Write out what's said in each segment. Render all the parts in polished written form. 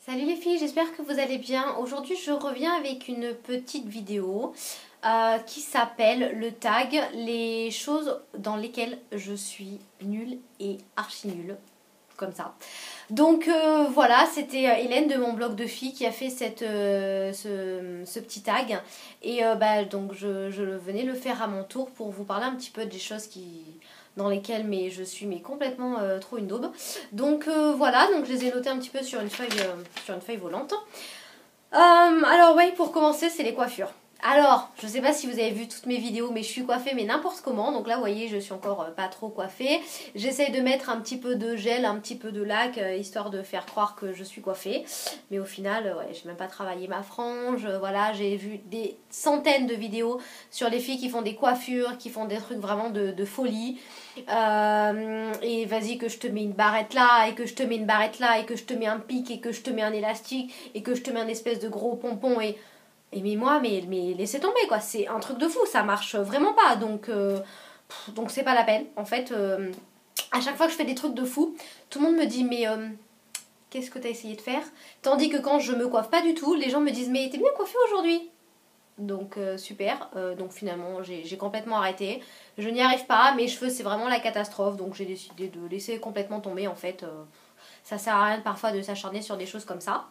Salut les filles, j'espère que vous allez bien. Aujourd'hui je reviens avec une petite vidéo qui s'appelle le tag, les choses dans lesquelles je suis nulle et archi nulle, comme ça. Donc voilà, c'était Hélène de mon blog de filles qui a fait ce petit tag. Et donc je venais le faire à mon tour pour vous parler un petit peu des choses dans lesquelles je suis complètement trop une daube. Donc voilà, donc je les ai notés un petit peu sur une feuille volante. Alors oui, pour commencer, c'est les coiffures. Alors, je sais pas si vous avez vu toutes mes vidéos, mais je suis coiffée, mais n'importe comment. Donc là, vous voyez, je suis encore pas trop coiffée. J'essaye de mettre un petit peu de gel, un petit peu de lac, histoire de faire croire que je suis coiffée. Mais au final, ouais, j'ai même pas travaillé ma frange. Voilà, j'ai vu des centaines de vidéos sur les filles qui font des coiffures, qui font des trucs vraiment de folie. Et vas-y que je te mets une barrette là, et que je te mets une barrette là, et que je te mets un pic, et que je te mets un élastique, et que je te mets un espèce de gros pompon, et mais moi, mais laissez tomber quoi, c'est un truc de fou, ça marche vraiment pas, donc c'est pas la peine. En fait, à chaque fois que je fais des trucs de fou, tout le monde me dit mais qu'est-ce que t'as essayé de faire? Tandis que quand je me coiffe pas du tout, les gens me disent mais t'es bien coiffée aujourd'hui. Donc super, donc finalement j'ai complètement arrêté, je n'y arrive pas, mes cheveux c'est vraiment la catastrophe, donc j'ai décidé de laisser complètement tomber en fait. Ça sert à rien parfois de s'acharner sur des choses comme ça.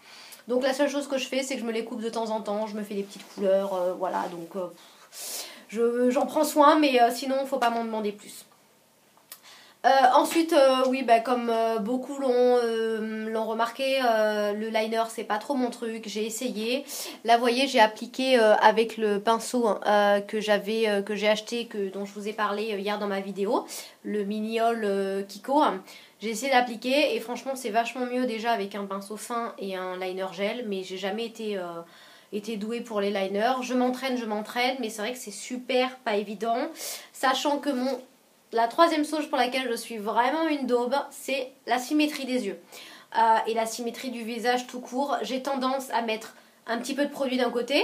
Donc la seule chose que je fais, c'est que je me les coupe de temps en temps, je me fais des petites couleurs, voilà, donc j'en prends soin, mais sinon faut pas m'en demander plus. Ensuite, oui, comme beaucoup l'ont remarqué, le liner c'est pas trop mon truc, j'ai essayé. Là, vous voyez, j'ai appliqué avec le pinceau que j'ai acheté, dont je vous ai parlé hier dans ma vidéo, le Miniol Kiko. J'ai essayé d'appliquer et franchement, c'est vachement mieux déjà avec un pinceau fin et un liner gel, mais j'ai jamais été douée pour les liners. Je m'entraîne, mais c'est vrai que c'est super pas évident, sachant que la troisième chose pour laquelle je suis vraiment une daube, c'est la symétrie des yeux. Et la symétrie du visage tout court. J'ai tendance à mettre un petit peu de produit d'un côté,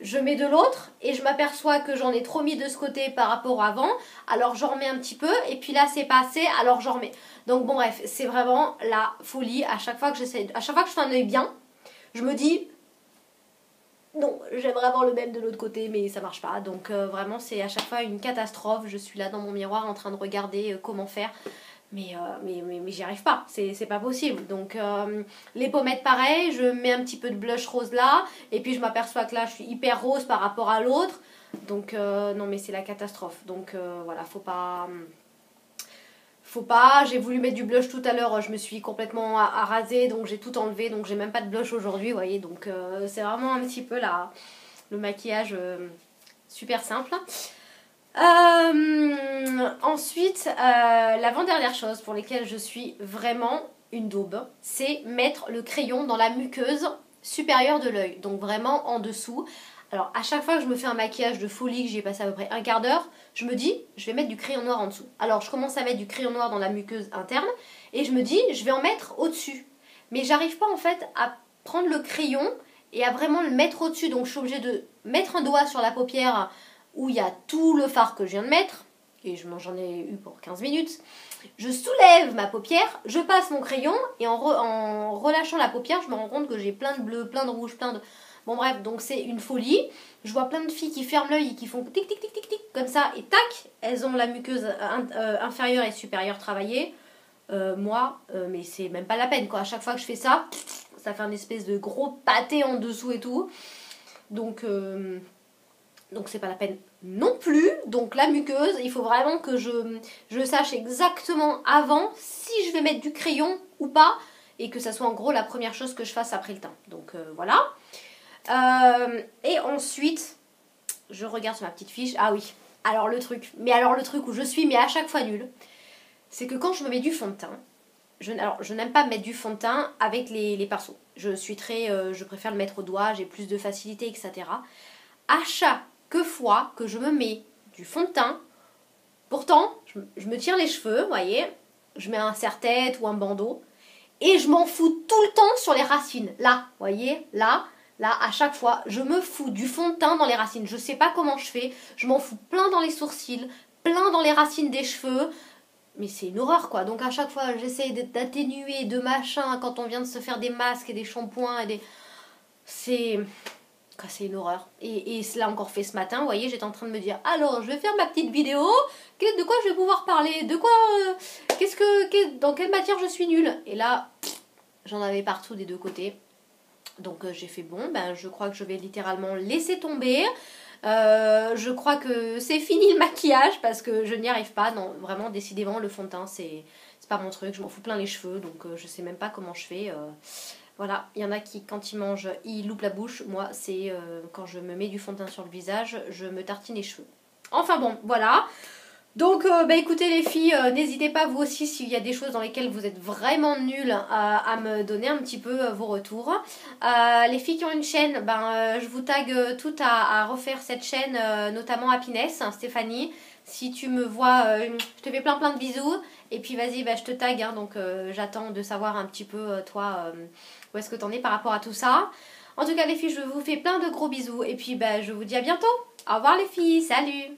je mets de l'autre, et je m'aperçois que j'en ai trop mis de ce côté par rapport à avant, alors j'en remets un petit peu, et puis là c'est pas assez, alors j'en remets. Donc bon bref, c'est vraiment la folie. À chaque fois que je fais un œil bien, je me dis... Non, j'aimerais avoir le même de l'autre côté, mais ça marche pas. Donc vraiment, c'est à chaque fois une catastrophe. Je suis là dans mon miroir en train de regarder comment faire. Mais j'y arrive pas, c'est pas possible. Donc les pommettes pareil, je mets un petit peu de blush rose là. Et puis je m'aperçois que là, je suis hyper rose par rapport à l'autre. Donc non mais c'est la catastrophe. Donc voilà, faut pas, j'ai voulu mettre du blush tout à l'heure, je me suis complètement arasée, donc j'ai tout enlevé, donc j'ai même pas de blush aujourd'hui, vous voyez, donc c'est vraiment un petit peu le maquillage super simple. Ensuite, l'avant-dernière chose pour laquelle je suis vraiment une daube, c'est mettre le crayon dans la muqueuse supérieure de l'œil, donc vraiment en dessous. Alors à chaque fois que je me fais un maquillage de folie, que j'y ai passé à peu près un quart d'heure, je me dis je vais mettre du crayon noir en dessous. Alors je commence à mettre du crayon noir dans la muqueuse interne et je me dis je vais en mettre au-dessus. Mais j'arrive pas en fait à prendre le crayon et à vraiment le mettre au-dessus. Donc je suis obligée de mettre un doigt sur la paupière où il y a tout le fard que je viens de mettre. Et j'en ai eu pour 15 minutes. Je soulève ma paupière, je passe mon crayon et en relâchant la paupière, je me rends compte que j'ai plein de bleu, plein de rouge, plein de... Bon bref, donc c'est une folie. Je vois plein de filles qui ferment l'œil et qui font tic tic tic tic tic comme ça et tac, elles ont la muqueuse inférieure et supérieure travaillée. Mais c'est même pas la peine quoi. À chaque fois que je fais ça, ça fait un espèce de gros pâté en dessous et tout. Donc c'est pas la peine non plus. Donc la muqueuse, il faut vraiment que je sache exactement avant si je vais mettre du crayon ou pas et que ça soit en gros la première chose que je fasse après le teint. Donc voilà. Et ensuite, je regarde sur ma petite fiche. Ah oui, alors le truc où je suis mais à chaque fois nulle, c'est que quand je me mets du fond de teint, je n'aime pas mettre du fond de teint avec les pinceaux. Je préfère le mettre au doigt, j'ai plus de facilité, etc. À chaque fois que je me mets du fond de teint, pourtant, je me tire les cheveux, vous voyez, je mets un serre-tête ou un bandeau, et je m'en fous tout le temps sur les racines. Là, vous voyez, là, à chaque fois, je me fous du fond de teint dans les racines. Je sais pas comment je fais, je m'en fous plein dans les sourcils, plein dans les racines des cheveux. mais c'est une horreur quoi. Donc à chaque fois j'essaie d'atténuer, de machin, quand on vient de se faire des masques et des shampoings et des... C'est une horreur. Et cela encore fait ce matin, vous voyez, j'étais en train de me dire, alors je vais faire ma petite vidéo, de quoi je vais pouvoir parler, de quoi, dans quelle matière je suis nulle. Et là, j'en avais partout des deux côtés. Donc j'ai fait bon, ben je crois que je vais littéralement laisser tomber. Je crois que c'est fini le maquillage parce que je n'y arrive pas. Non, vraiment, décidément, le fond de teint, c'est pas mon truc. Je m'en fous plein les cheveux, donc je sais même pas comment je fais. Voilà, il y en a qui, quand ils mangent, ils loupent la bouche. Moi, c'est quand je me mets du fond de teint sur le visage, je me tartine les cheveux. Enfin bon, voilà. Donc, bah écoutez les filles, n'hésitez pas vous aussi s'il y a des choses dans lesquelles vous êtes vraiment nuls à me donner un petit peu vos retours. Les filles qui ont une chaîne, je vous tag toutes à refaire cette chaîne, notamment Happiness, hein, Stéphanie. Si tu me vois, je te fais plein de bisous. Et puis vas-y, je te tag, hein, donc j'attends de savoir un petit peu, toi, où est-ce que t'en es par rapport à tout ça. En tout cas les filles, je vous fais plein de gros bisous. Et puis je vous dis à bientôt. Au revoir les filles, salut!